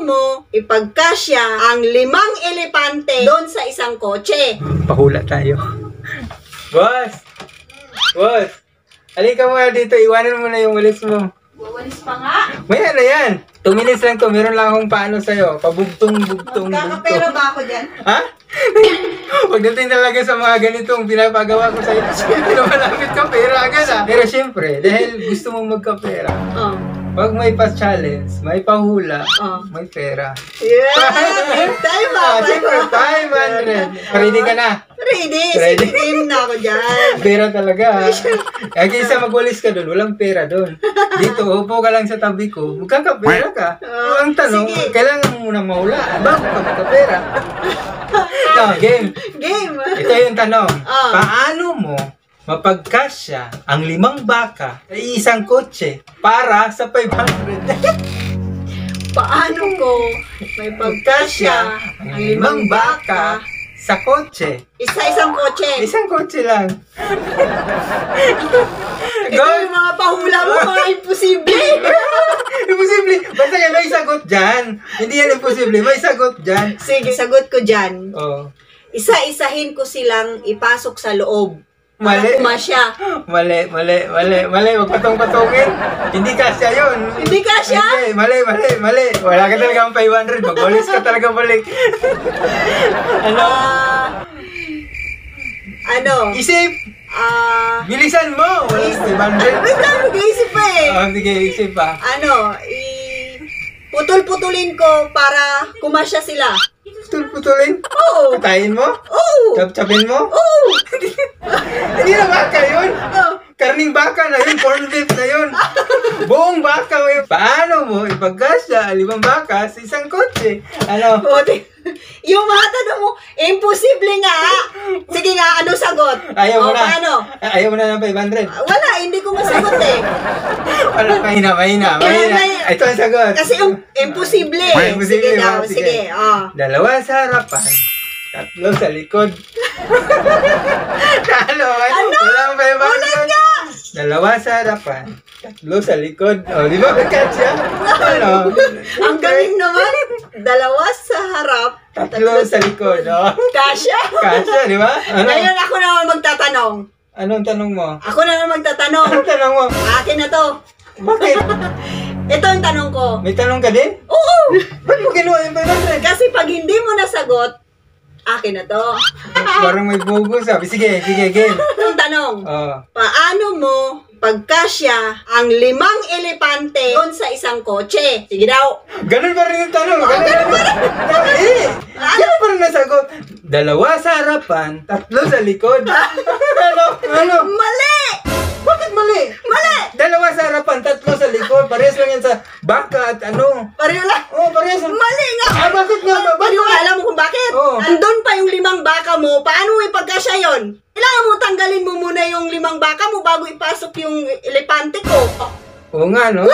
mo ipagkasya ang 5 elepante doon sa isang kotse? Pahula tayo. Boss! Boss! Halika mo dito, iwanan mo na yung walis mo. Wawalis pa nga. May ano yan? 2 minutes lang to, meron lang akong paano sa'yo. Pabugtong-bugtong. Kakapera ba ako dyan? Ha? Pagdating talaga sa mga ganitong pinapagawa ko sa'yo, hindi na malapit ka pera agad ah. Pero syempre, dahil gusto mong magkapera, pag may pa-challenge, may pahula, may pera. Yeah! Time ba? Siyempre, 500. Ready ka na? Ready. Ready? Sige, na ako dyan. Pera talaga ha. Kaya kaysa magwalis ka doon, walang pera doon. Dito, upo ka lang sa tabi ko, magkakapera ka. Ang tanong, sige. kailangan mo munang mahulaan bago ka magkapera. Ito, game. Game. Ito yung tanong. Paano mo mapagkasya ang 5 baka sa isang kotse para sa 500? Paano ko may pagkasya ang 5 baka sa kotse? Isang kotse? Isang kotse lang. Ito yung mga pahula mo, mga imposible. Imposible. Basta yan, may sagot dyan. Hindi yan imposible. May sagot dyan. Sige, sagot ko dyan. Isa-isahin ko silang ipasok sa loob. Mali. Para kumasya. Mali. Huwag patong-patongin. Hindi kasya yun. Hindi kasya? Hindi. Mali. Wala ka talaga ang 500. Mag-walis ka talaga balik. Isip. Bilisan mo. Wala sa 500. Wait lang, mag-iisip pa eh. Sige, isip pa. Putol-putulin ko para kumasya sila. Putulin? Oo. Katayin mo? Oo. Chap-chapin mo? Oo. Hindi na baka yun. Karning baka na yun. Corn beef na yun. Buong baka mo yun. Paano mo ipagkasya 5 baka sa isang kotse? Yung mga tanong mo, imposible nga. Sige nga, ano sagot? Ayaw mo na. Paano? Ayaw mo na ng 500. Wala, hindi ko masagot eh. Wala, mahina. Ito ang sagot. Kasi imposible. Sige daw, sige. 2 sa harapan, 3 sa likod. Ano? Walang 500. Nga! 2 sa harapan, 3 sa likod. Di ba magkasya? Ang galing naman. 2 sa harap, 3 sa likod. Kasya? Kasya, di ba? Ngayon ako naman magtatanong. Anong tanong mo? Ako naman magtatanong. Anong tanong mo? Akin na to. Bakit? Ito ang tanong ko. May tanong ka din? Oo! Ba't mo kinuha yung 500? Kasi pag hindi mo nasagot, akin na to. Parang may bogo sabi. Sige, game. Ang tanong, paano mo pagkasya ang 5 elepante doon sa isang kotse? Sige daw. Ganun pa rin yung tanong. Ganun pa rin nasagot. 2 sa harapan, 3 sa likod. Ano? Mali! Bakit mali? Mali! 2 sa harapan, 3 sa likod. Parehas lang yan sa baka at ano. Pareho lang. Parehas. Mali nga! Bakit nga? Pareho nga, alam mo kung bakit? Andun pa yung 5 baka mo, paano mo ipagkasya yun? Kailangan mo tanggalin mo muna yung 5 baka mo bago ipasok yung elepante ko. Oo nga, no?